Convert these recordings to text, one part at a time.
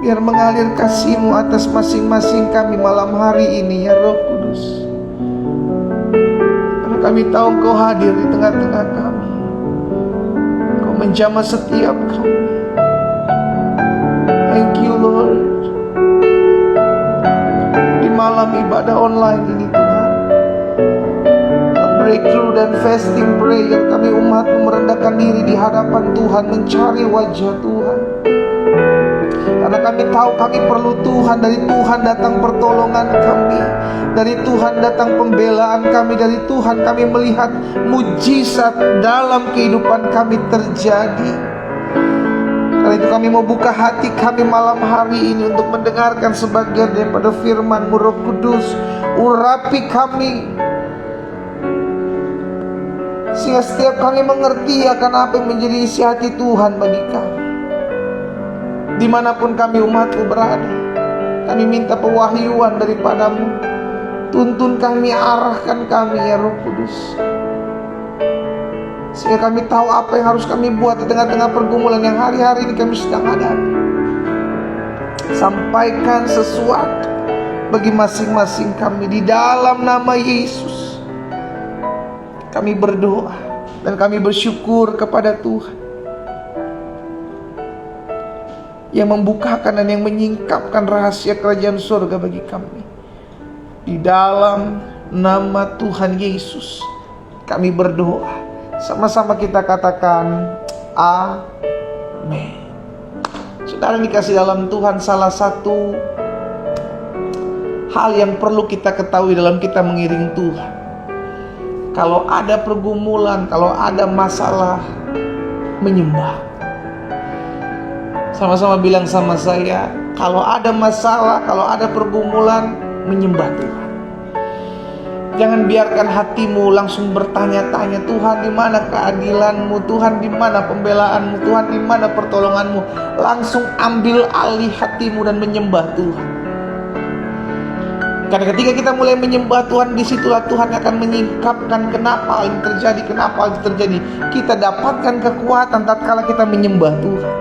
Biar mengalir kasih-Mu atas masing-masing kami malam hari ini, ya Roh Kudus. Karena kami tahu Engkau hadir di tengah-tengah kami. Engkau menjamah setiap kami. Thank you Lord. Di malam ibadah online ini Tuhan, breakthrough dan fasting prayer, kami umat-Mu merendahkan diri di hadapan Tuhan, mencari wajah Tuhan. Karena kami tahu kami perlu Tuhan. Dari Tuhan datang pertolongan kami, dari Tuhan datang pembelaan kami, dari Tuhan kami melihat mujizat dalam kehidupan kami terjadi. Karena itu kami mau buka hati kami malam hari ini untuk mendengarkan sebagian daripada firman-Mu. Roh Kudus, urapi kami sehingga setiap kami mengerti akan apa yang menjadi isi hati Tuhan bagi kami. Dimanapun kami umat-Mu berada, kami minta pewahyuan daripada-Mu. Tuntun kami, arahkan kami ya Roh Kudus, sehingga kami tahu apa yang harus kami buat di tengah-tengah pergumulan yang hari-hari ini kami sedang hadapi. Sampaikan sesuatu bagi masing-masing kami di dalam nama Yesus. Kami berdoa dan kami bersyukur kepada Tuhan yang membukakan dan yang menyingkapkan rahasia kerajaan surga bagi kami. Di dalam nama Tuhan Yesus kami berdoa. Sama-sama kita katakan amin. Saudara dikasih dalam Tuhan, salah satu hal yang perlu kita ketahui dalam kita mengiring Tuhan, kalau ada pergumulan, kalau ada masalah, menyembah. Sama-sama bilang sama saya, kalau ada masalah, kalau ada pergumulan, menyembah Tuhan. Jangan biarkan hatimu langsung bertanya-tanya, Tuhan di mana keadilan-Mu, Tuhan di mana pembelaan-Mu, Tuhan di mana pertolongan-Mu. Langsung ambil alih hatimu dan menyembah Tuhan. Karena ketika kita mulai menyembah Tuhan, disitulah Tuhan akan menyingkapkan kenapa hal ini terjadi, kenapa hal ini terjadi. Kita dapatkan kekuatan tatkala kita menyembah Tuhan.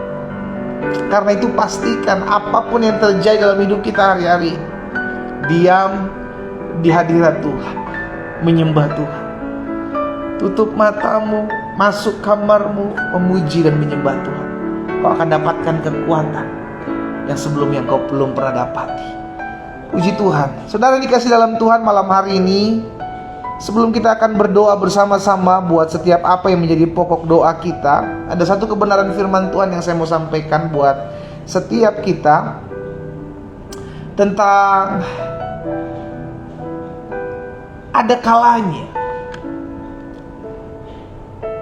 Karena itu pastikan apapun yang terjadi dalam hidup kita hari-hari, diam di hadirat Tuhan, menyembah Tuhan. Tutup matamu, masuk kamarmu, memuji dan menyembah Tuhan. Kau akan dapatkan kekuatan yang sebelumnya kau belum pernah dapati. Puji Tuhan. Saudara dikasih dalam Tuhan, malam hari ini, sebelum kita akan berdoa bersama-sama buat setiap apa yang menjadi pokok doa kita, ada satu kebenaran firman Tuhan yang saya mau sampaikan buat setiap kita tentang ada kalanya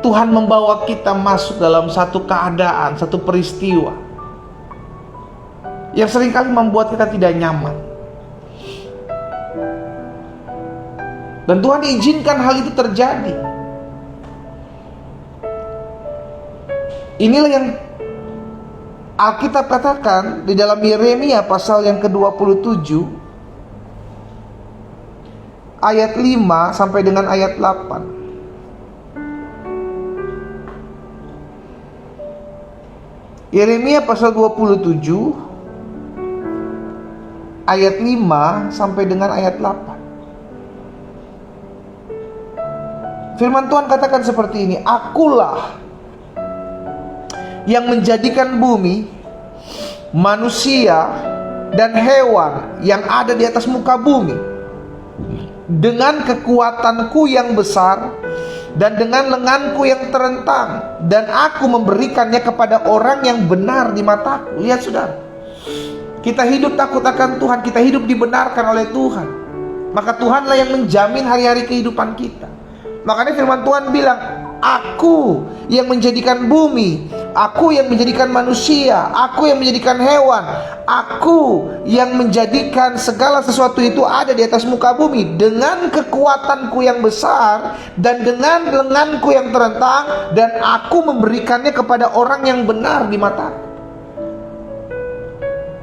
Tuhan membawa kita masuk dalam satu keadaan, satu peristiwa yang seringkali membuat kita tidak nyaman. Dan Tuhan izinkan hal itu terjadi. Inilah yang Alkitab katakan di dalam Yeremia pasal yang ke-27 ayat 5 sampai dengan ayat 8. Yeremia pasal 27 ayat 5 sampai dengan ayat 8. Firman Tuhan katakan seperti ini, akulah yang menjadikan bumi, manusia, dan hewan yang ada di atas muka bumi dengan kekuatanku yang besar dan dengan lenganku yang terentang, dan aku memberikannya kepada orang yang benar di mataku. Lihat saudara, kita hidup takut akan Tuhan, kita hidup dibenarkan oleh Tuhan, maka Tuhanlah yang menjamin hari-hari kehidupan kita. Makanya firman Tuhan bilang, aku yang menjadikan bumi, aku yang menjadikan manusia, aku yang menjadikan hewan, aku yang menjadikan segala sesuatu itu ada di atas muka bumi dengan kekuatanku yang besar dan dengan lenganku yang terentang, dan aku memberikannya kepada orang yang benar di mataku.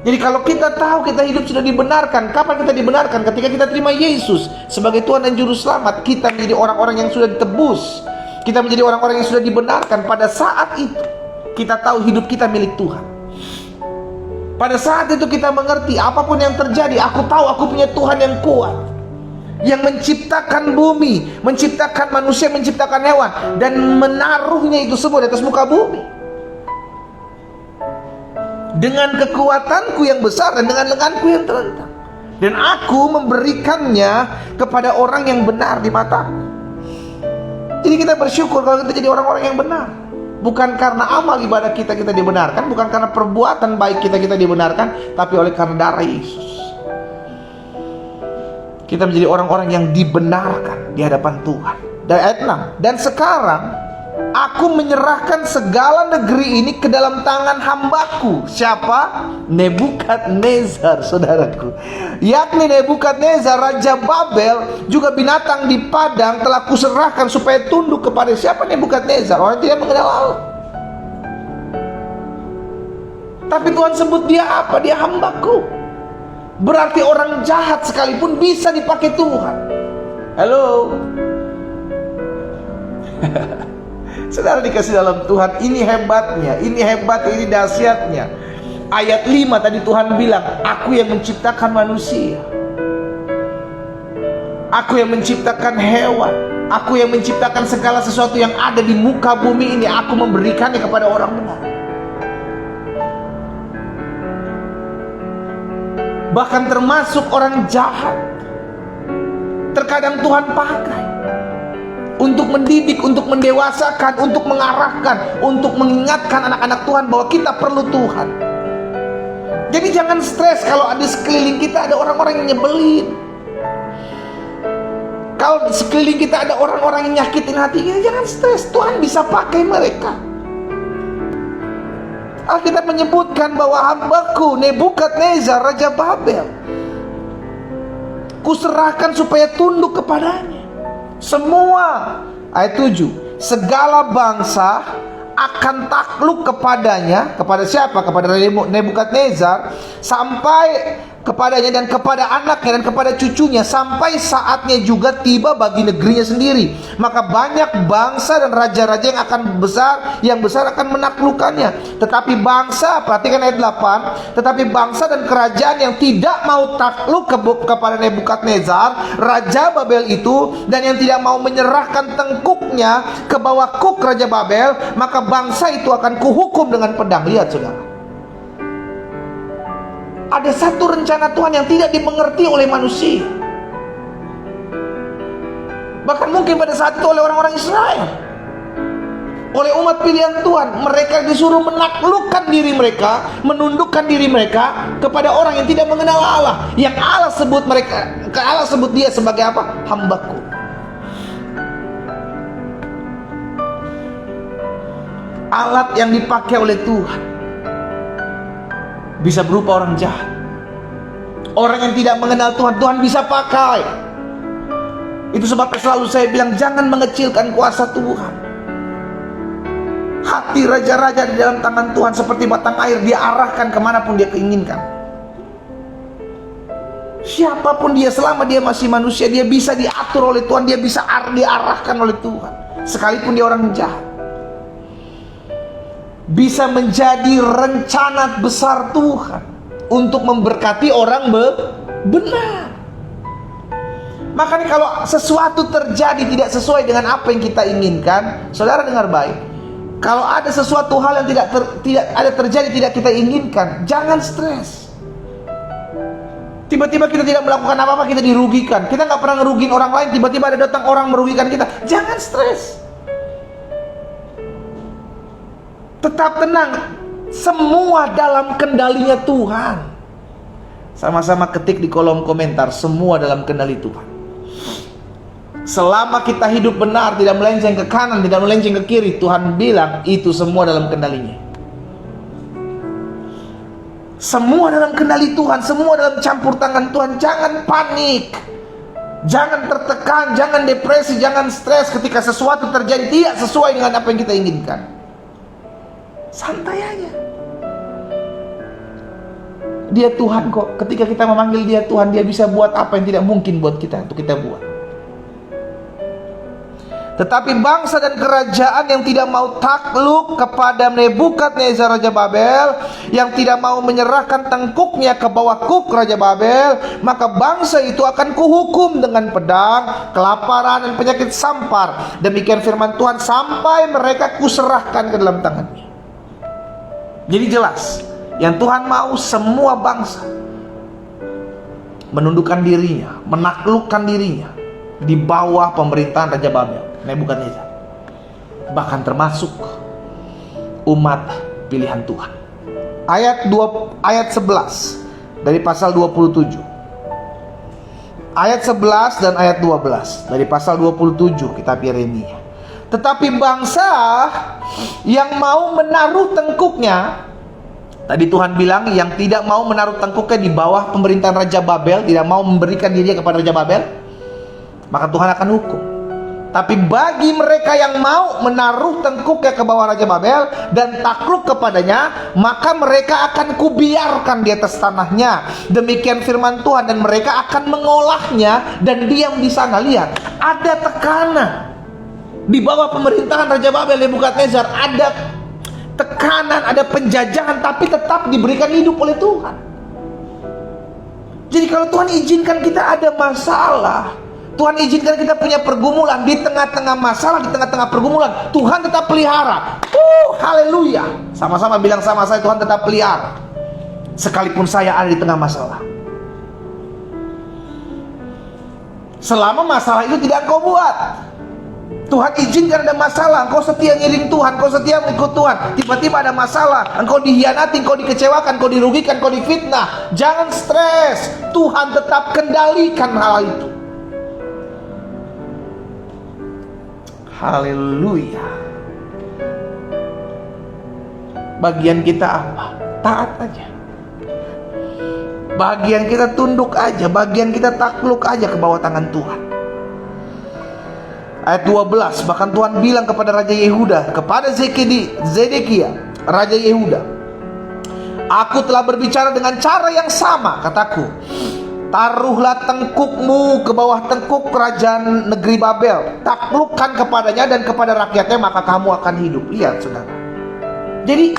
Jadi kalau kita tahu kita hidup sudah dibenarkan, kapan kita dibenarkan? Ketika kita terima Yesus sebagai Tuhan dan Juru Selamat, kita menjadi orang-orang yang sudah ditebus. Kita menjadi orang-orang yang sudah dibenarkan. Pada saat itu kita tahu hidup kita milik Tuhan. Pada saat itu kita mengerti, apapun yang terjadi, aku tahu aku punya Tuhan yang kuat, yang menciptakan bumi, menciptakan manusia, menciptakan hewan, dan menaruhnya itu semua di atas muka bumi. Dengan kekuatanku yang besar dan dengan lenganku yang terentang. Dan aku memberikannya kepada orang yang benar di mataku. Jadi kita bersyukur kalau kita jadi orang-orang yang benar. Bukan karena amal ibadah kita dibenarkan, bukan karena perbuatan baik kita dibenarkan, tapi oleh karena darah Yesus. Kita menjadi orang-orang yang dibenarkan di hadapan Tuhan. Dan ayat 6, dan sekarang aku menyerahkan segala negeri ini ke dalam tangan hambaku. Siapa? Nebukadnezar, saudaraku. Yakni Nebukadnezar, Raja Babel, juga binatang di padang telah kuserahkan supaya tunduk kepada siapa? Nebukadnezar, orang tidak mengenal Allah. Tapi Tuhan sebut dia apa? Dia hambaku. Berarti orang jahat sekalipun bisa dipakai Tuhan. Halo. Saudara dikasih dalam Tuhan, ini hebatnya, ini dahsyatnya. Ayat 5 tadi Tuhan bilang, aku yang menciptakan manusia, aku yang menciptakan hewan, aku yang menciptakan segala sesuatu yang ada di muka bumi ini. Aku memberikannya kepada orang benar. Bahkan termasuk orang jahat, terkadang Tuhan pakai untuk mendidik, untuk mendewasakan, untuk mengarahkan, untuk mengingatkan anak-anak Tuhan bahwa kita perlu Tuhan. Jadi jangan stres kalau di sekeliling kita ada orang-orang yang nyebelin. Kalau di sekeliling kita ada orang-orang yang nyakitin hati kita, jangan stres. Tuhan bisa pakai mereka. Alkitab menyebutkan bahwa hambaku Nebukadnezar, Raja Babel, kuserahkan supaya tunduk kepadanya. Semua, ayat 7, segala bangsa akan takluk kepadanya. Kepada siapa? Kepada Nebukadnezar, sampai kepadanya dan kepada anaknya dan kepada cucunya, sampai saatnya juga tiba bagi negerinya sendiri. Maka banyak bangsa dan raja-raja yang besar akan menaklukkannya. Tetapi bangsa, perhatikan ayat 8, tetapi bangsa dan kerajaan yang tidak mau takluk kepada Nebukadnezar, Raja Babel itu, dan yang tidak mau menyerahkan tengkuknya ke bawah kuk Raja Babel, maka bangsa itu akan kuhukum dengan pedang. Lihat saudara, ada satu rencana Tuhan yang tidak dimengerti oleh manusia. Bahkan mungkin pada saat itu oleh orang-orang Israel, oleh umat pilihan Tuhan. Mereka disuruh menaklukkan diri mereka, menundukkan diri mereka kepada orang yang tidak mengenal Allah. Yang Allah sebut dia sebagai apa? Hambaku. Alat yang dipakai oleh Tuhan bisa berupa orang jahat, orang yang tidak mengenal Tuhan. Tuhan bisa pakai. Itu sebabnya selalu saya bilang, jangan mengecilkan kuasa Tuhan. Hati raja-raja di dalam tangan Tuhan seperti batang air, dia arahkan kemanapun dia keinginkan. Siapapun dia, selama dia masih manusia, dia bisa diatur oleh Tuhan, dia bisa diarahkan oleh Tuhan. Sekalipun dia orang jahat, bisa menjadi rencana besar Tuhan untuk memberkati orang benar. Makanya kalau sesuatu terjadi tidak sesuai dengan apa yang kita inginkan, saudara dengar baik. Kalau ada sesuatu hal yang tidak kita inginkan, jangan stres. Tiba-tiba kita tidak melakukan apa-apa, kita dirugikan. Kita nggak pernah ngerugiin orang lain, tiba-tiba ada datang orang merugikan kita. Jangan stres. Tetap tenang, semua dalam kendalinya Tuhan. Sama-sama ketik di kolom komentar, semua dalam kendali Tuhan. Selama kita hidup benar, tidak melenceng ke kanan, tidak melenceng ke kiri, Tuhan bilang itu semua dalam kendalinya. Semua dalam kendali Tuhan, semua dalam campur tangan Tuhan. Jangan panik, jangan tertekan, jangan depresi, jangan stres ketika sesuatu terjadi tidak sesuai dengan apa yang kita inginkan. Santai aja. Dia Tuhan kok. Ketika kita memanggil dia Tuhan, dia bisa buat apa yang tidak mungkin buat kita untuk kita buat. Tetapi bangsa dan kerajaan yang tidak mau takluk kepada Nebukadnezar Raja Babel, yang tidak mau menyerahkan tengkuknya ke bawah kuk Raja Babel, maka bangsa itu akan kuhukum dengan pedang, kelaparan, dan penyakit sampar. Demikian firman Tuhan, sampai mereka kuserahkan ke dalam tangannya. Jadi jelas, yang Tuhan mau semua bangsa menundukkan dirinya, menaklukkan dirinya di bawah pemerintahan Raja Babel, Nebukadnezar, bahkan termasuk umat pilihan Tuhan. Ayat 11 dari pasal 27. Ayat 11 dan ayat 12 dari pasal 27 kitab Yeremia. Tetapi bangsa yang mau menaruh tengkuknya, tadi Tuhan bilang yang tidak mau menaruh tengkuknya di bawah pemerintahan Raja Babel, tidak mau memberikan dirinya kepada Raja Babel, maka Tuhan akan hukum. Tapi bagi mereka yang mau menaruh tengkuknya ke bawah Raja Babel dan takluk kepadanya, maka mereka akan kubiarkan di atas tanahnya. Demikian firman Tuhan, dan mereka akan mengolahnya dan diam di sana. Lihat, ada tekanan di bawah pemerintahan Raja Babel Nebukadnezar, ada tekanan, ada penjajahan, tapi tetap diberikan hidup oleh Tuhan. Jadi kalau Tuhan izinkan kita ada masalah, Tuhan izinkan kita punya pergumulan, di tengah-tengah masalah, di tengah-tengah pergumulan, Tuhan tetap pelihara. Haleluya. Sama-sama bilang sama saya, Tuhan tetap pelihara sekalipun saya ada di tengah masalah. Selama masalah itu tidak engkau buat, Tuhan izinkan ada masalah, engkau setia ngiring Tuhan, engkau setia mengikut Tuhan. Tiba-tiba ada masalah, engkau dihianati, engkau dikecewakan, engkau dirugikan, engkau difitnah. Jangan stres, Tuhan tetap kendalikan hal itu. Haleluya. Bagian kita apa? Taat aja. Bagian kita tunduk aja, bagian kita takluk aja ke bawah tangan Tuhan. Ayat 12, bahkan Tuhan bilang kepada Raja Yehuda, kepada Zedekia, Raja Yehuda, aku telah berbicara dengan cara yang sama, kataku, taruhlah tengkukmu ke bawah tengkuk kerajaan negeri Babel, taklukkan kepadanya dan kepada rakyatnya, maka kamu akan hidup. Lihat saudara, jadi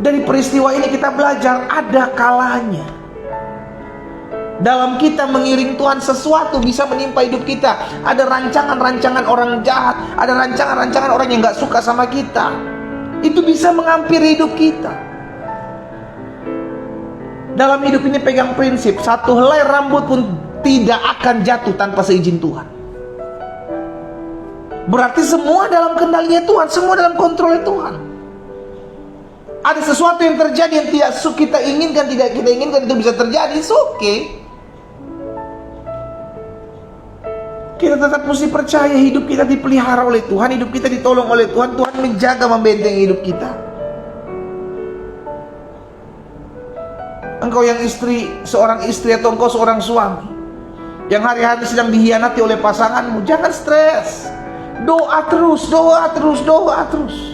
dari peristiwa ini kita belajar ada kalanya dalam kita mengiring Tuhan, sesuatu bisa menimpa hidup kita. Ada rancangan-rancangan orang jahat, ada rancangan-rancangan orang yang gak suka sama kita. Itu bisa menghampiri hidup kita. Dalam hidup ini pegang prinsip, satu helai rambut pun tidak akan jatuh tanpa seizin Tuhan. Berarti semua dalam kendalinya Tuhan, semua dalam kontrolnya Tuhan. Ada sesuatu yang terjadi yang tidak kita inginkan, tidak kita inginkan, itu bisa terjadi, it's okay. Kita tetap mesti percaya hidup kita dipelihara oleh Tuhan, hidup kita ditolong oleh Tuhan. Tuhan menjaga, membentengi hidup kita. Engkau yang seorang istri atau engkau seorang suami yang hari-hari sedang dihianati oleh pasanganmu, jangan stres. Doa terus, doa terus, doa terus.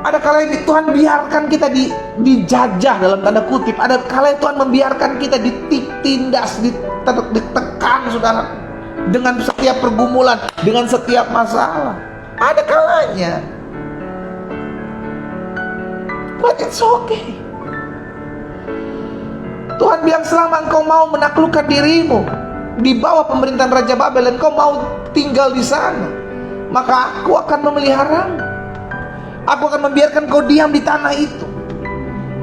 Ada kalanya Tuhan biarkan kita dijajah dalam tanda kutip. Ada kalanya Tuhan membiarkan kita ditindas, ditekan saudara, dengan setiap pergumulan, dengan setiap masalah. Ada kalanya, but it's okay. Tuhan bilang, selama engkau mau menaklukkan dirimu di bawah pemerintahan Raja Babel dan engkau mau tinggal di sana, maka aku akan memeliharamu. Aku akan membiarkan kau diam di tanah itu.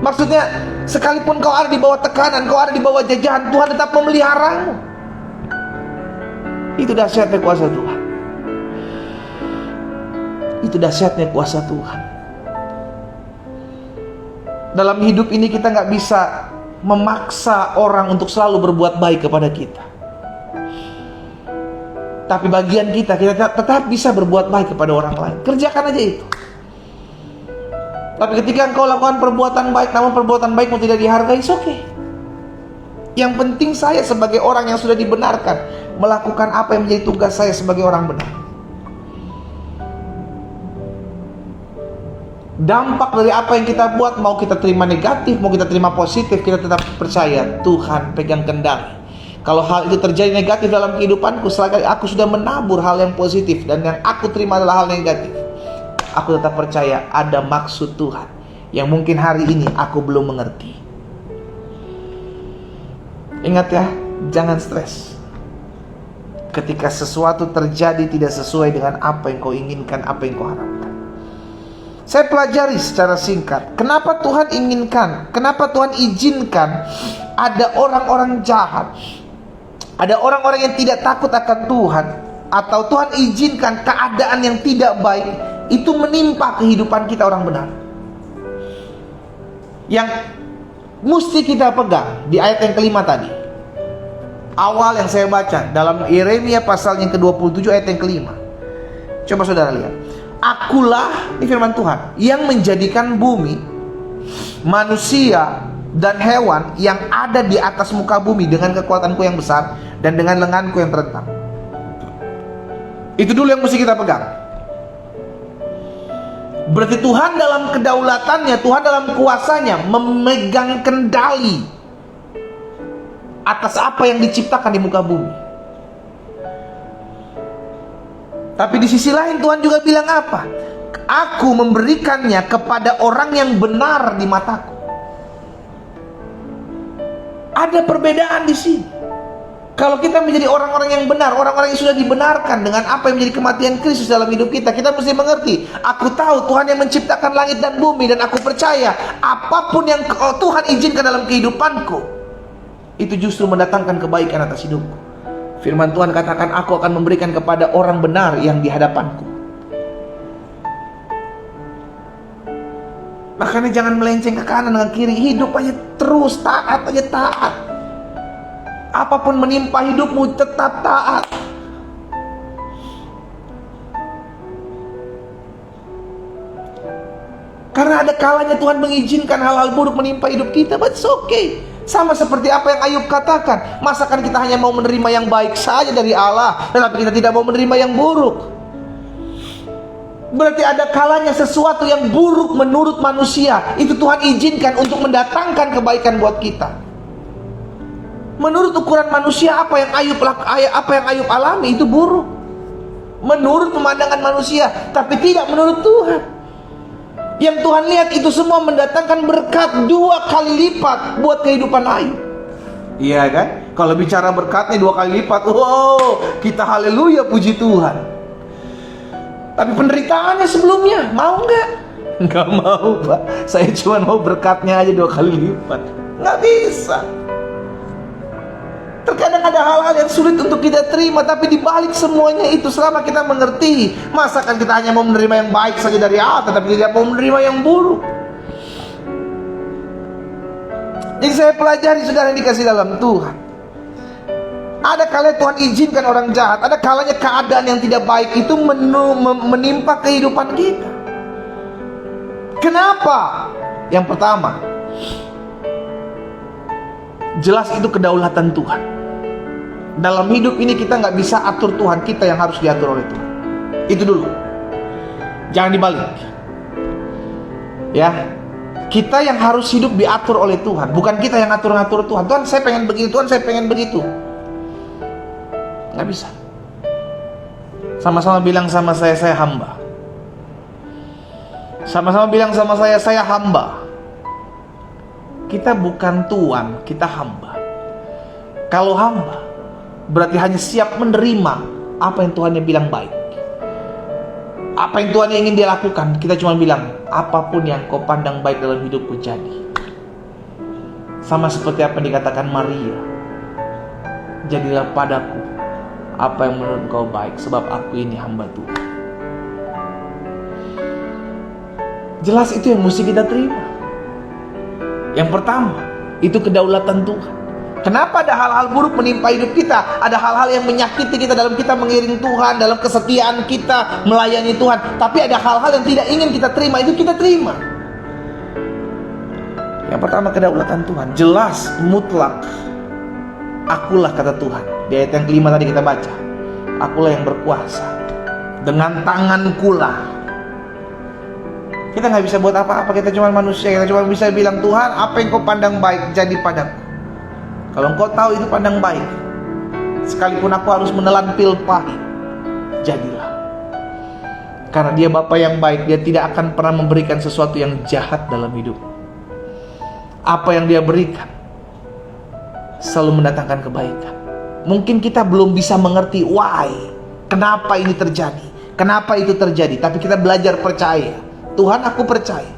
Maksudnya, sekalipun kau ada di bawah tekanan, kau ada di bawah jajahan, Tuhan tetap memeliharamu. Itu dahsyatnya kuasa Tuhan. Itu dahsyatnya kuasa Tuhan. Dalam hidup ini kita gak bisa memaksa orang untuk selalu berbuat baik kepada kita. Tapi bagian kita tetap bisa berbuat baik kepada orang lain. Kerjakan aja itu. Tapi ketika engkau lakukan perbuatan baik, namun perbuatan baikmu tidak dihargai, it's okay. Yang penting saya sebagai orang yang sudah dibenarkan melakukan apa yang menjadi tugas saya sebagai orang benar. Dampak dari apa yang kita buat, mau kita terima negatif, mau kita terima positif, kita tetap percaya Tuhan pegang kendali. Kalau hal itu terjadi negatif dalam kehidupanku, selagi aku sudah menabur hal yang positif dan yang aku terima adalah hal negatif, aku tetap percaya ada maksud Tuhan yang mungkin hari ini aku belum mengerti. Ingat ya, jangan stres ketika sesuatu terjadi tidak sesuai dengan apa yang kau inginkan, apa yang kau harapkan. Saya pelajari secara singkat, kenapa Tuhan inginkan, kenapa Tuhan izinkan ada orang-orang jahat, ada orang-orang yang tidak takut akan Tuhan, atau Tuhan izinkan keadaan yang tidak baik itu menimpa kehidupan kita orang benar. Yang mesti kita pegang di ayat yang kelima tadi, awal yang saya baca dalam Yeremia pasal yang ke-27 ayat yang kelima. Coba saudara lihat, akulah, ini firman Tuhan, yang menjadikan bumi, manusia dan hewan yang ada di atas muka bumi dengan kekuatanku yang besar dan dengan lenganku yang terentang. Itu dulu yang mesti kita pegang. Berarti Tuhan dalam kedaulatannya, Tuhan dalam kuasanya memegang kendali atas apa yang diciptakan di muka bumi. Tapi di sisi lain Tuhan juga bilang apa? Aku memberikannya kepada orang yang benar di mataku. Ada perbedaan di sini. Kalau kita menjadi orang-orang yang benar, orang-orang yang sudah dibenarkan dengan apa yang menjadi kematian Kristus dalam hidup kita, kita mesti mengerti, aku tahu Tuhan yang menciptakan langit dan bumi, dan aku percaya apapun yang Tuhan izinkan dalam kehidupanku, itu justru mendatangkan kebaikan atas hidupku. Firman Tuhan katakan, aku akan memberikan kepada orang benar yang di hadapanku. Makanya jangan melenceng ke kanan dan ke kiri. Hidup aja terus, taat aja, taat. Apapun menimpa hidupmu, tetap taat. Karena ada kalanya Tuhan mengizinkan hal-hal buruk menimpa hidup kita, but it's okay. Sama seperti apa yang Ayub katakan, masakan kita hanya mau menerima yang baik saja dari Allah, tetapi kita tidak mau menerima yang buruk. Berarti ada kalanya sesuatu yang buruk menurut manusia, itu Tuhan izinkan untuk mendatangkan kebaikan buat kita. Menurut ukuran manusia, apa yang Ayub alami itu buruk menurut pemandangan manusia, tapi tidak menurut Tuhan. Yang Tuhan lihat itu semua mendatangkan berkat 2 kali lipat buat kehidupan Ayub. Iya kan? Kalau bicara berkatnya 2 kali lipat, wow, kita haleluya, puji Tuhan. Tapi penderitaannya sebelumnya, mau nggak? Nggak mau, Pak. Saya cuma mau berkatnya aja 2 kali lipat. Nggak bisa. Terkadang ada hal-hal yang sulit untuk kita terima, tapi dibalik semuanya itu, selama kita mengerti, masakan kita hanya mau menerima yang baik saja dari Allah, tetapi tidak mau menerima yang buruk. Jadi saya pelajari, saudara yang dikasih dalam Tuhan, ada kalanya Tuhan izinkan orang jahat, ada kalanya keadaan yang tidak baik itu menimpa kehidupan kita. Kenapa? Yang pertama, jelas itu kedaulatan Tuhan. Dalam hidup ini kita nggak bisa atur Tuhan, kita yang harus diatur oleh Tuhan. Itu dulu. Jangan dibalik. Ya, kita yang harus hidup diatur oleh Tuhan, bukan kita yang ngatur-ngatur Tuhan. Tuhan, saya pengen begini, Tuhan, saya pengen begitu. Nggak bisa. Sama-sama bilang sama saya hamba. Sama-sama bilang sama saya hamba. Kita bukan tuan, kita hamba. Kalau hamba, berarti hanya siap menerima apa yang Tuhan yang bilang baik. Apa yang Tuhan yang ingin dia lakukan, kita cuma bilang, apapun yang kau pandang baik dalam hidupku jadi. Sama seperti apa yang dikatakan Maria, jadilah padaku apa yang menurut kau baik, sebab aku ini hamba Tuhan. Jelas itu yang mesti kita terima. Yang pertama, itu kedaulatan Tuhan. Kenapa ada hal-hal buruk menimpa hidup kita? Ada hal-hal yang menyakiti kita dalam kita mengiring Tuhan, dalam kesetiaan kita melayani Tuhan. Tapi ada hal-hal yang tidak ingin kita terima, itu kita terima. Yang pertama, kedaulatan Tuhan. Jelas, mutlak. Akulah, kata Tuhan. Di ayat yang kelima tadi kita baca, akulah yang berkuasa. Dengan tangankulah. Kita nggak bisa buat apa-apa, kita cuma manusia. Kita cuma bisa bilang, Tuhan, apa yang kau pandang baik jadi padaku. Kalau engkau tahu itu pandang baik, Sekalipun aku harus menelan pil pahit, jadilah. Karena Dia Bapa yang baik, Dia tidak akan pernah memberikan sesuatu yang jahat dalam hidup. Apa yang Dia berikan selalu mendatangkan kebaikan. Mungkin kita belum bisa mengerti why, kenapa ini terjadi, kenapa itu terjadi, tapi kita belajar percaya. Tuhan, aku percaya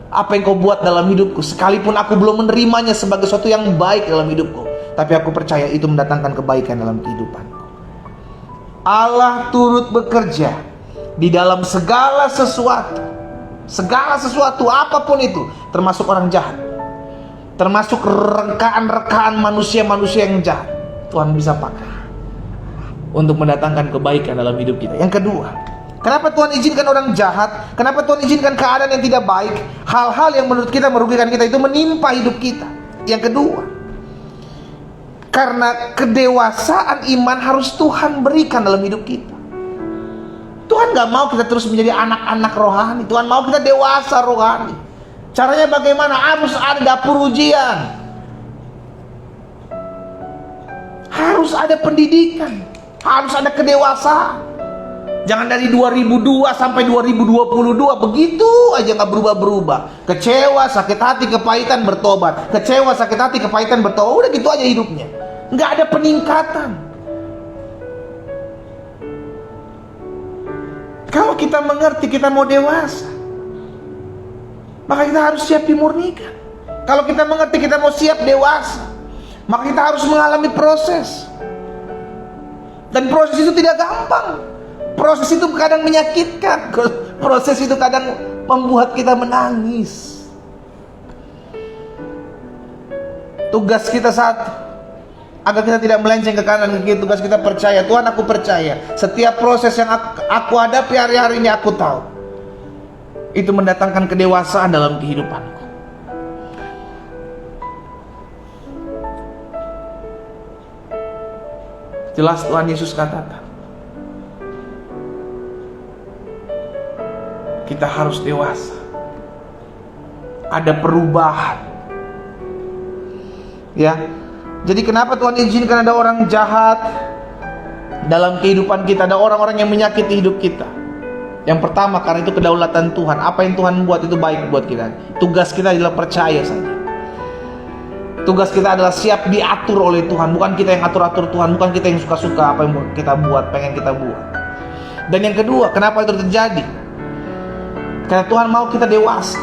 apa yang Kau buat dalam hidupku, sekalipun aku belum menerimanya sebagai sesuatu yang baik dalam hidupku, tapi aku percaya itu mendatangkan kebaikan dalam kehidupanku. Allah turut bekerja di dalam segala sesuatu. Segala sesuatu, apapun itu, termasuk orang jahat, termasuk rekaan-rekaan manusia-manusia yang jahat, Tuhan bisa pakai untuk mendatangkan kebaikan dalam hidup kita. Yang kedua, kenapa Tuhan izinkan orang jahat? Kenapa Tuhan izinkan keadaan yang tidak baik, hal-hal yang menurut kita merugikan kita itu menimpa hidup kita? Yang kedua, karena kedewasaan iman harus Tuhan berikan dalam hidup kita. Tuhan gak mau kita terus menjadi anak-anak rohani. Tuhan mau kita dewasa rohani. Caranya bagaimana? Harus ada dapur ujian, harus ada pendidikan, harus ada kedewasaan. Jangan dari 2002 sampai 2022 begitu aja gak berubah-berubah. Kecewa, sakit hati, kepahitan, bertobat. Kecewa, sakit hati, kepahitan, bertobat. Udah gitu aja hidupnya, gak ada peningkatan. Kalau kita mengerti, kita mau dewasa, maka kita harus siap dimurnikan. Kalau kita mengerti, kita mau siap dewasa, maka kita harus mengalami proses. Dan proses itu tidak gampang. Proses itu kadang menyakitkan. Proses itu kadang membuat kita menangis. Tugas kita satu, agar kita tidak melenceng ke kanan ke kiri. Tugas kita percaya. Tuhan, aku percaya setiap proses yang aku hadapi hari-hari ini, aku tahu itu mendatangkan kedewasaan dalam kehidupanku. Jelas Tuhan Yesus katakan, kita harus dewasa. Ada perubahan. Ya. Jadi kenapa Tuhan izinkan ada orang jahat dalam kehidupan kita, ada orang-orang yang menyakiti hidup kita? Yang pertama, karena itu kedaulatan Tuhan. Apa yang Tuhan buat itu baik buat kita. Tugas kita adalah percaya saja. Tugas kita adalah siap diatur oleh Tuhan. Bukan kita yang atur-atur Tuhan. Bukan kita yang suka-suka apa yang kita buat, pengen kita buat. Dan yang kedua, kenapa itu terjadi? Karena Tuhan mau kita dewasa.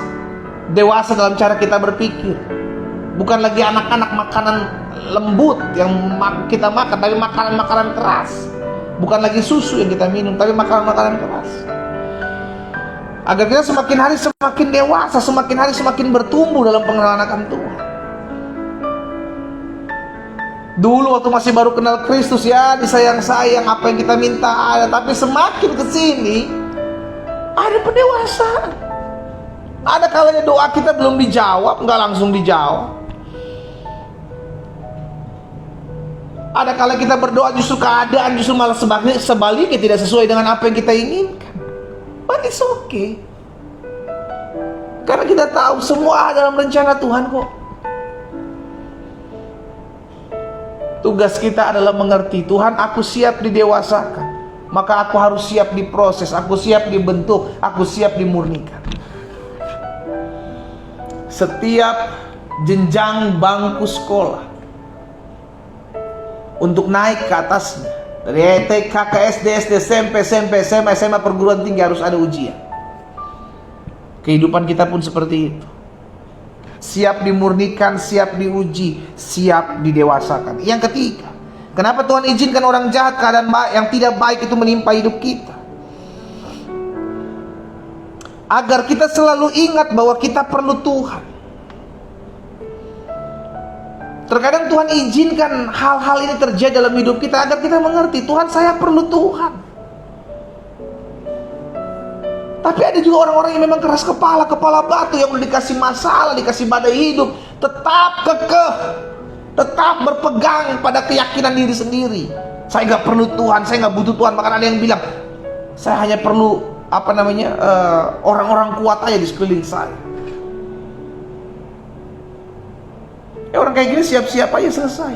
Dewasa dalam cara kita berpikir. Bukan lagi anak-anak makanan lembut yang kita makan, tapi makanan-makanan keras. Bukan lagi susu yang kita minum, tapi makanan-makanan keras. Agar kita semakin hari semakin dewasa, semakin hari semakin bertumbuh dalam pengenalan akan Tuhan. Dulu waktu masih baru kenal Kristus, ya disayang-sayang, apa yang kita minta ada. Tapi semakin kesini ada pendewasaan. Ada kalanya doa kita belum dijawab, nggak langsung dijawab. Ada kala kita berdoa justru keadaan justru malah sebaliknya tidak sesuai dengan apa yang kita inginkan. But it's okay. Karena kita tahu semua dalam rencana Tuhan kok. Tugas kita adalah mengerti, Tuhan, aku siap didewasakan, maka aku harus siap diproses, aku siap dibentuk, aku siap dimurnikan. Setiap jenjang bangku sekolah, untuk naik ke atasnya, dari TK ke SD, SD, SMP, SMA, perguruan tinggi harus ada ujian. Kehidupan kita pun seperti itu. Siap dimurnikan, siap diuji, siap didewasakan. Yang ketiga, kenapa Tuhan izinkan orang jahat, keadaan yang tidak baik itu menimpa hidup kita? Agar kita selalu ingat bahwa kita perlu Tuhan. Terkadang Tuhan izinkan hal-hal ini terjadi dalam hidup kita agar kita mengerti, Tuhan, saya perlu Tuhan. Tapi ada juga orang-orang yang memang keras kepala, kepala batu, yang udah dikasih masalah, dikasih badai hidup, tetap kekeh, tetap berpegang pada keyakinan diri sendiri. Saya gak perlu Tuhan, saya gak butuh Tuhan. Bahkan ada yang bilang, saya hanya perlu orang-orang kuat aja di sekeliling saya. Orang kayak gini siap-siap aja selesai.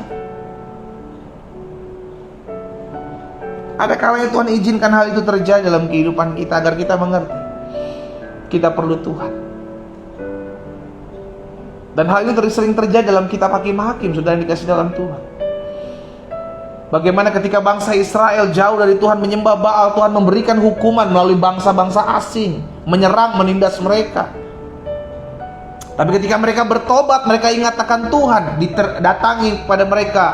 Ada kalanya Tuhan izinkan hal itu terjadi dalam kehidupan kita agar kita mengerti kita perlu Tuhan. Dan hal itu sering terjadi dalam kitab Hakim-Hakim, saudara yang dikasih dalam Tuhan. Bagaimana ketika bangsa Israel jauh dari Tuhan menyembah Baal, Tuhan memberikan hukuman melalui bangsa-bangsa asing, menyerang, menindas mereka. Tapi ketika mereka bertobat, mereka ingat akan Tuhan, datangi kepada mereka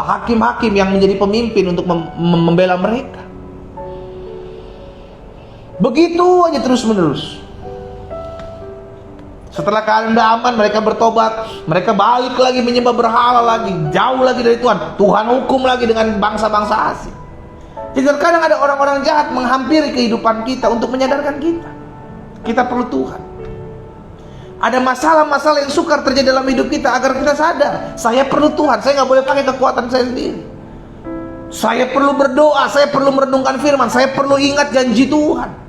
hakim-hakim yang menjadi pemimpin untuk membela mereka. Begitu aja terus menerus. Setelah keadaan udah aman, mereka bertobat, mereka balik lagi menyembah berhala lagi, jauh lagi dari Tuhan. Tuhan hukum lagi dengan bangsa-bangsa asing. Jadi terkadang ada orang-orang jahat menghampiri kehidupan kita untuk menyadarkan kita perlu Tuhan. Ada masalah-masalah yang sukar terjadi dalam hidup kita agar kita sadar, saya perlu Tuhan, saya nggak boleh pakai kekuatan saya sendiri. Saya perlu berdoa, saya perlu merenungkan firman, saya perlu ingat janji Tuhan.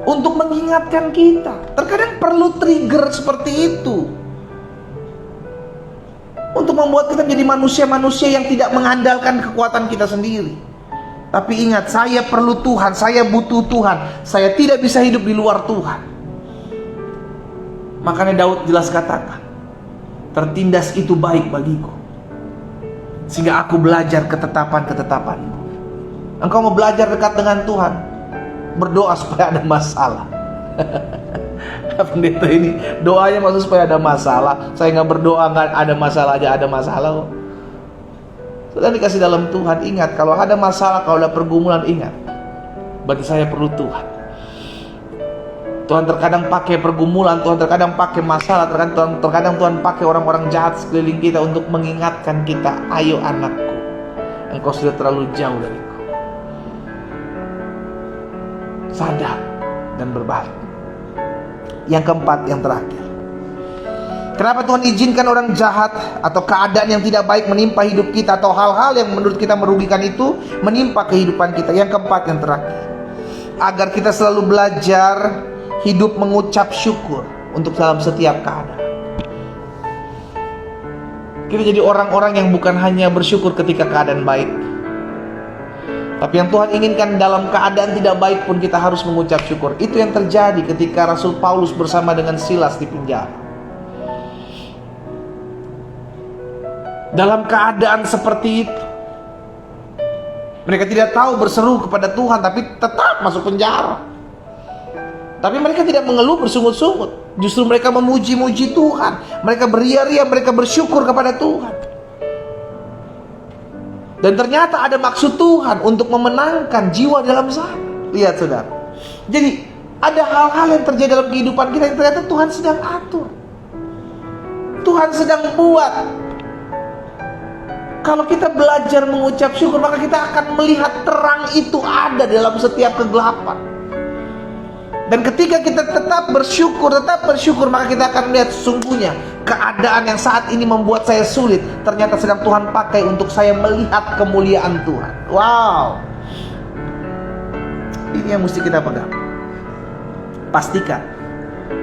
Untuk mengingatkan kita. Terkadang perlu trigger seperti itu, untuk membuat kita menjadi manusia-manusia yang tidak mengandalkan kekuatan kita sendiri. Tapi ingat, saya perlu Tuhan, saya butuh Tuhan, saya tidak bisa hidup di luar Tuhan. Makanya Daud jelas katakan, tertindas itu baik bagiku, sehingga aku belajar ketetapan-ketetapan-Mu. Engkau mau belajar dekat dengan Tuhan, berdoa supaya ada masalah. Pendeta ini doanya maksud supaya ada masalah. Saya nggak berdoa nggak ada masalah aja, ada masalah kok. Sudah dikasih dalam Tuhan, ingat kalau ada masalah, kalau ada pergumulan, ingat berarti saya perlu Tuhan. Tuhan terkadang pakai pergumulan, Tuhan terkadang pakai masalah, terkadang Tuhan pakai orang-orang jahat sekeliling kita untuk mengingatkan kita, ayo anakku, engkau sudah terlalu jauh dariku. Sadar dan berbalik. Yang keempat, yang terakhir, kenapa Tuhan izinkan orang jahat atau keadaan yang tidak baik menimpa hidup kita, atau hal-hal yang menurut kita merugikan itu menimpa kehidupan kita? Yang keempat, yang terakhir, agar kita selalu belajar hidup mengucap syukur untuk dalam setiap keadaan. Kita jadi orang-orang yang bukan hanya bersyukur ketika keadaan baik, tapi yang Tuhan inginkan dalam keadaan tidak baik pun kita harus mengucap syukur. Itu yang terjadi ketika Rasul Paulus bersama dengan Silas di penjara. Dalam keadaan seperti itu, mereka tidak tahu berseru kepada Tuhan, tapi tetap masuk penjara. Tapi mereka tidak mengeluh bersungut-sungut. Justru mereka memuji-muji Tuhan. Mereka beria-ria, mereka bersyukur kepada Tuhan. Dan ternyata ada maksud Tuhan untuk memenangkan jiwa dalam sana. Lihat saudara. Jadi ada hal-hal yang terjadi dalam kehidupan kita yang ternyata Tuhan sedang atur. Tuhan sedang buat. Kalau kita belajar mengucap syukur, maka kita akan melihat terang itu ada dalam setiap kegelapan. Dan ketika kita tetap bersyukur, maka kita akan melihat sesungguhnya keadaan yang saat ini membuat saya sulit, ternyata sedang Tuhan pakai untuk saya melihat kemuliaan Tuhan. Wow. Ini yang mesti kita pegang. Pastikan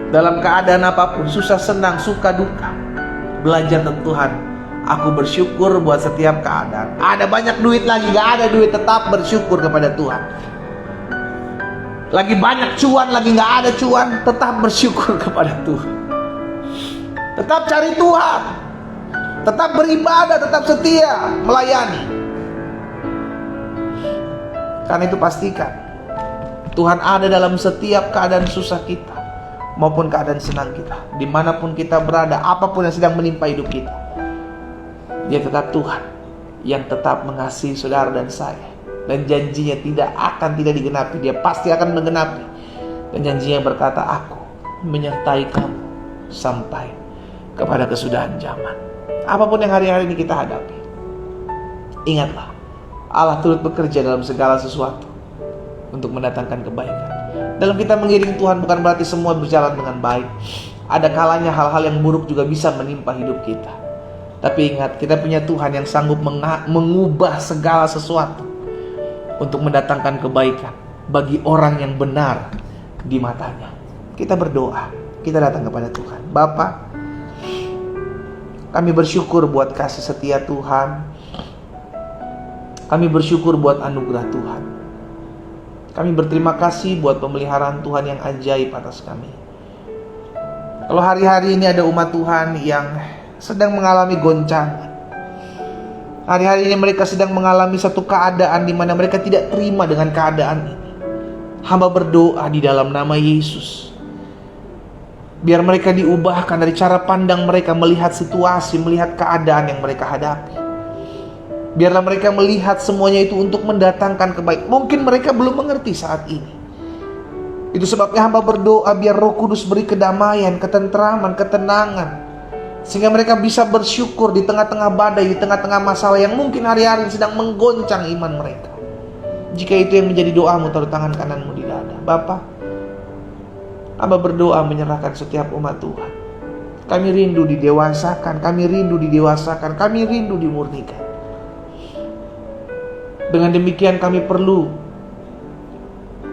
dalam keadaan apapun, susah senang, suka duka, belajar tentang Tuhan. Aku bersyukur buat setiap keadaan. Ada banyak duit lagi, gak ada duit, tetap bersyukur kepada Tuhan. Lagi banyak cuan, lagi gak ada cuan, tetap bersyukur kepada Tuhan. Tetap cari Tuhan, tetap beribadah, tetap setia melayani. Karena itu pastikan Tuhan ada dalam setiap keadaan susah kita maupun keadaan senang kita. Dimanapun kita berada, apapun yang sedang menimpa hidup kita, Dia tetap Tuhan yang tetap mengasihi saudara dan saya. Dan janjinya tidak digenapi. Dia pasti akan menggenapi. Dan janjinya berkata, aku menyertai kamu sampai kepada kesudahan zaman. Apapun yang hari-hari ini kita hadapi, ingatlah, Allah turut bekerja dalam segala sesuatu untuk mendatangkan kebaikan. Dalam kita mengiring Tuhan bukan berarti semua berjalan dengan baik. Ada kalanya hal-hal yang buruk juga bisa menimpa hidup kita. Tapi ingat, kita punya Tuhan yang sanggup mengubah segala sesuatu untuk mendatangkan kebaikan bagi orang yang benar di matanya. Kita berdoa, kita datang kepada Tuhan. Bapa, kami bersyukur buat kasih setia Tuhan. Kami bersyukur buat anugerah Tuhan. Kami berterima kasih buat pemeliharaan Tuhan yang ajaib atas kami. Kalau hari-hari ini ada umat Tuhan yang sedang mengalami goncangan, hari-hari ini mereka sedang mengalami satu keadaan di mana mereka tidak terima dengan keadaan ini, hamba berdoa di dalam nama Yesus, biar mereka diubahkan dari cara pandang mereka melihat situasi, melihat keadaan yang mereka hadapi. Biarlah mereka melihat semuanya itu untuk mendatangkan kebaikan. Mungkin mereka belum mengerti saat ini. Itu sebabnya hamba berdoa biar Roh Kudus beri kedamaian, ketentraman, ketenangan, sehingga mereka bisa bersyukur di tengah-tengah badai, di tengah-tengah masalah yang mungkin hari-hari sedang menggoncang iman mereka. Jika itu yang menjadi doamu, taruh tangan kananmu di dada. Bapa, hamba berdoa menyerahkan setiap umat Tuhan. Kami rindu didewasakan, kami rindu didewasakan, kami rindu dimurnikan. Dengan demikian kami perlu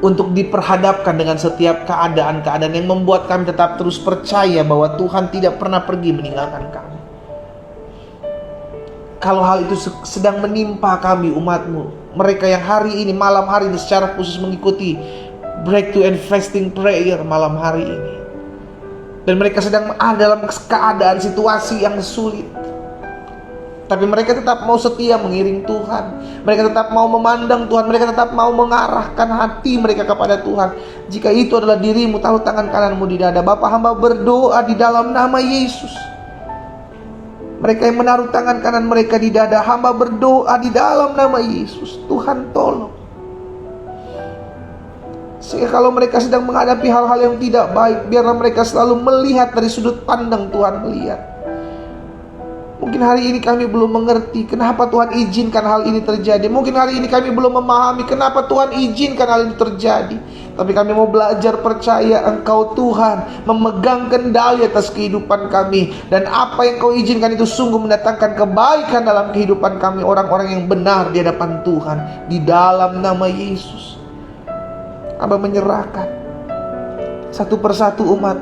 untuk diperhadapkan dengan setiap keadaan-keadaan yang membuat kami tetap terus percaya bahwa Tuhan tidak pernah pergi meninggalkan kami. Kalau hal itu sedang menimpa kami, umat-Mu, mereka yang hari ini, malam hari ini secara khusus mengikuti Breakthrough and Fasting Prayer malam hari ini, dan mereka sedang ada dalam keadaan situasi yang sulit, tapi mereka tetap mau setia mengiring Tuhan. Mereka tetap mau memandang Tuhan. Mereka tetap mau mengarahkan hati mereka kepada Tuhan. Jika itu adalah dirimu, taruh tangan kananmu di dada. Bapa, hamba berdoa di dalam nama Yesus. Mereka yang menaruh tangan kanan mereka di dada, hamba berdoa di dalam nama Yesus. Tuhan tolong. Sehingga kalau mereka sedang menghadapi hal-hal yang tidak baik, biarlah mereka selalu melihat dari sudut pandang Tuhan melihat. Mungkin hari ini kami belum mengerti kenapa Tuhan izinkan hal ini terjadi. Mungkin hari ini kami belum memahami kenapa Tuhan izinkan hal ini terjadi. Tapi kami mau belajar percaya Engkau Tuhan memegang kendali atas kehidupan kami. Dan apa yang Kau izinkan itu sungguh mendatangkan kebaikan dalam kehidupan kami, orang-orang yang benar di hadapan Tuhan. Di dalam nama Yesus, Hamba menyerahkan satu persatu umat,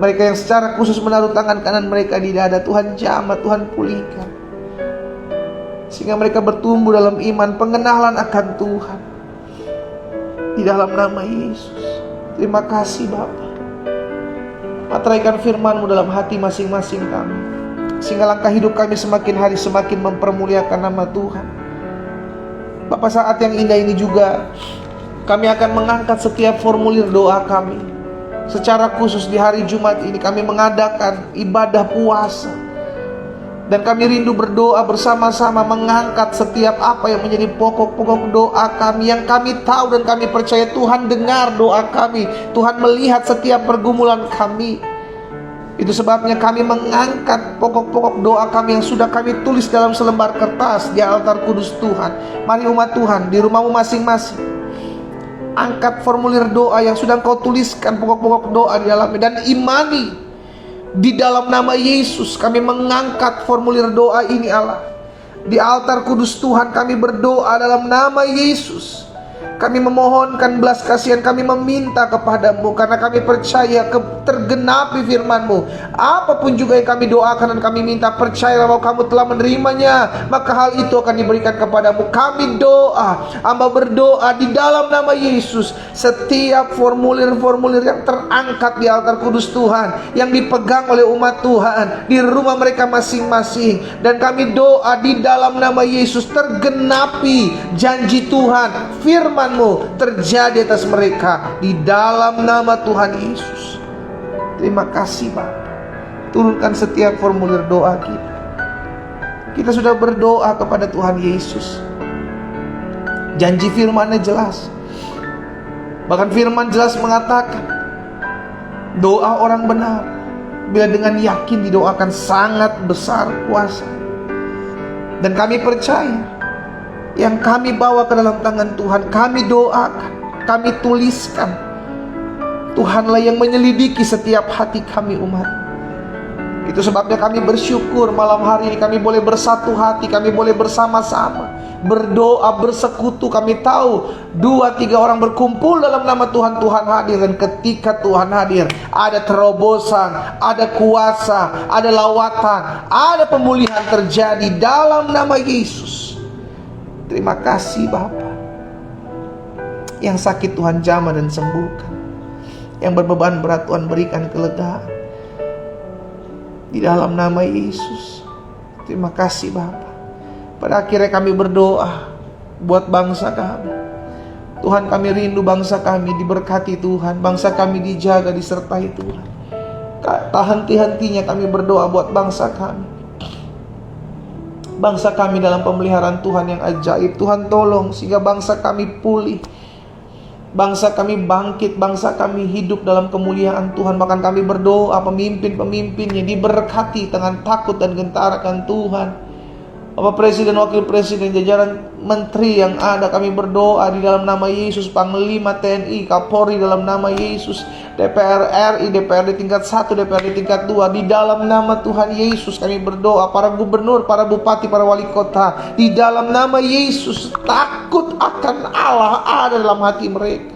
mereka yang secara khusus menaruh tangan kanan mereka di dada. Tuhan jamah, Tuhan pulihkan, sehingga mereka bertumbuh dalam iman, pengenalan akan Tuhan. Di dalam nama Yesus. Terima kasih Bapa. Materaikan firman-Mu dalam hati masing-masing kami, sehingga langkah hidup kami semakin hari semakin mempermuliakan nama Tuhan. Bapa, saat yang indah ini juga kami akan mengangkat setiap formulir doa kami. Secara khusus di hari Jumat ini kami mengadakan ibadah puasa, dan kami rindu berdoa bersama-sama mengangkat setiap apa yang menjadi pokok-pokok doa kami, yang kami tahu dan kami percaya Tuhan dengar doa kami, Tuhan melihat setiap pergumulan kami. Itu sebabnya kami mengangkat pokok-pokok doa kami yang sudah kami tulis dalam selembar kertas di altar kudus Tuhan. Mari umat Tuhan di rumahmu masing-masing, angkat formulir doa yang sudah Kau tuliskan pokok-pokok doa di dalamnya, dan imani di dalam nama Yesus. Kami mengangkat formulir doa ini Allah di altar kudus Tuhan. Kami berdoa dalam nama Yesus. Kami memohonkan belas kasihan, kami meminta kepadamu, karena kami percaya tergenapi firman-Mu. Apapun juga yang kami doakan dan kami minta, percayalah bahwa kamu telah menerimanya, maka hal itu akan diberikan kepadamu. Kami doa, hamba berdoa di dalam nama Yesus, setiap formulir-formulir yang terangkat di altar kudus Tuhan, yang dipegang oleh umat Tuhan di rumah mereka masing-masing, dan kami doa di dalam nama Yesus, tergenapi janji Tuhan, firman terjadi atas mereka di dalam nama Tuhan Yesus. Terima kasih Bapa. Turunkan setiap formulir doa kita. Kita sudah berdoa kepada Tuhan Yesus. Janji firman-Nya jelas. Bahkan firman jelas mengatakan, doa orang benar bila dengan yakin didoakan sangat besar kuasa. Dan kami percaya yang kami bawa ke dalam tangan Tuhan, kami doakan, kami tuliskan. Tuhanlah yang menyelidiki setiap hati kami umat. Itu sebabnya kami bersyukur malam hari ini kami boleh bersatu hati, kami boleh bersama-sama berdoa, bersekutu. Kami tahu 2-3 orang berkumpul dalam nama Tuhan, Tuhan hadir. Dan ketika Tuhan hadir, ada terobosan, ada kuasa, ada lawatan, ada pemulihan terjadi dalam nama Yesus. Terima kasih Bapa. Yang sakit Tuhan jamah dan sembuhkan. Yang berbeban berat Tuhan berikan kelegaan. Di dalam nama Yesus. Terima kasih Bapa. Pada akhirnya kami berdoa buat bangsa kami. Tuhan, kami rindu bangsa kami diberkati Tuhan. Bangsa kami dijaga, disertai Tuhan. Tak henti-hentinya kami berdoa buat bangsa kami. Bangsa kami dalam pemeliharaan Tuhan yang ajaib. Tuhan tolong sehingga bangsa kami pulih. Bangsa kami bangkit, bangsa kami hidup dalam kemuliaan Tuhan. Bahkan kami berdoa pemimpin-pemimpinnya diberkati dengan takut dan gentar akan Tuhan. Bapak Presiden, Wakil Presiden, jajaran menteri yang ada, kami berdoa di dalam nama Yesus. Panglima TNI, Kapolri dalam nama Yesus. DPR RI, DPRD tingkat 1, DPRD tingkat 2, di dalam nama Tuhan Yesus kami berdoa. Para gubernur, para bupati, para wali kota, di dalam nama Yesus, takut akan Allah ada dalam hati mereka.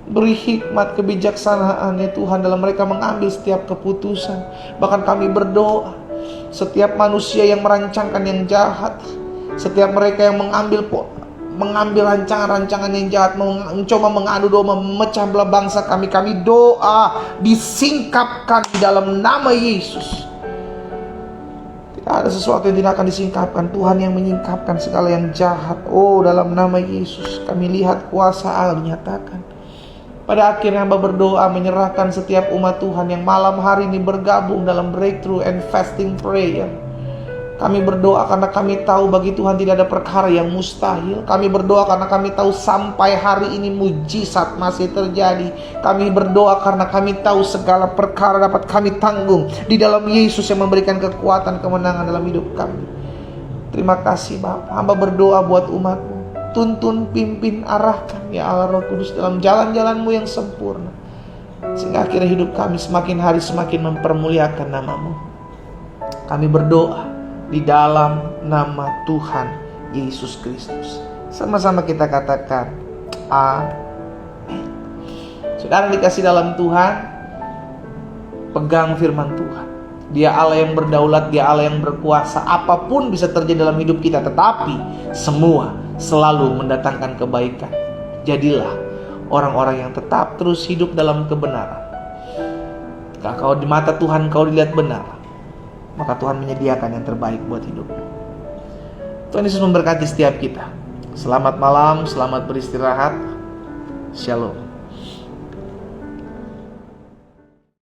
Beri hikmat kebijaksanaan ya Tuhan dalam mereka mengambil setiap keputusan. Bahkan kami berdoa, setiap manusia yang merancangkan yang jahat, setiap mereka yang mengambil rancangan-rancangan yang jahat, mencoba mengadu domba, memecah belah bangsa kami doa disingkapkan di dalam nama Yesus. Tidak ada sesuatu yang tidak akan disingkapkan. Tuhan yang menyingkapkan segala yang jahat. Oh, dalam nama Yesus kami lihat kuasa Allah dinyatakan. Pada akhirnya hamba berdoa menyerahkan setiap umat Tuhan yang malam hari ini bergabung dalam breakthrough and fasting prayer. Kami berdoa karena kami tahu bagi Tuhan tidak ada perkara yang mustahil. Kami berdoa karena kami tahu sampai hari ini mujizat masih terjadi. Kami berdoa karena kami tahu segala perkara dapat kami tanggung di dalam Yesus yang memberikan kekuatan kemenangan dalam hidup kami. Terima kasih Bapa. Hamba berdoa buat umat-Mu. Tuntun, pimpin, arahkan ya Allah Roh Kudus dalam jalan-jalan-Mu yang sempurna. Sehingga akhirnya hidup kami semakin hari semakin mempermuliakan nama-Mu. Kami berdoa di dalam nama Tuhan Yesus Kristus. Sama-sama kita katakan amin. Saudara dikasih dalam Tuhan, pegang firman Tuhan. Dia Allah yang berdaulat, Dia Allah yang berkuasa. Apapun bisa terjadi dalam hidup kita, tetapi semua selalu mendatangkan kebaikan. Jadilah orang-orang yang tetap terus hidup dalam kebenaran. Kalau di mata Tuhan kau dilihat benar, maka Tuhan menyediakan yang terbaik buat hidupmu. Tuhan Yesus memberkati setiap kita. Selamat malam, selamat beristirahat. Shalom.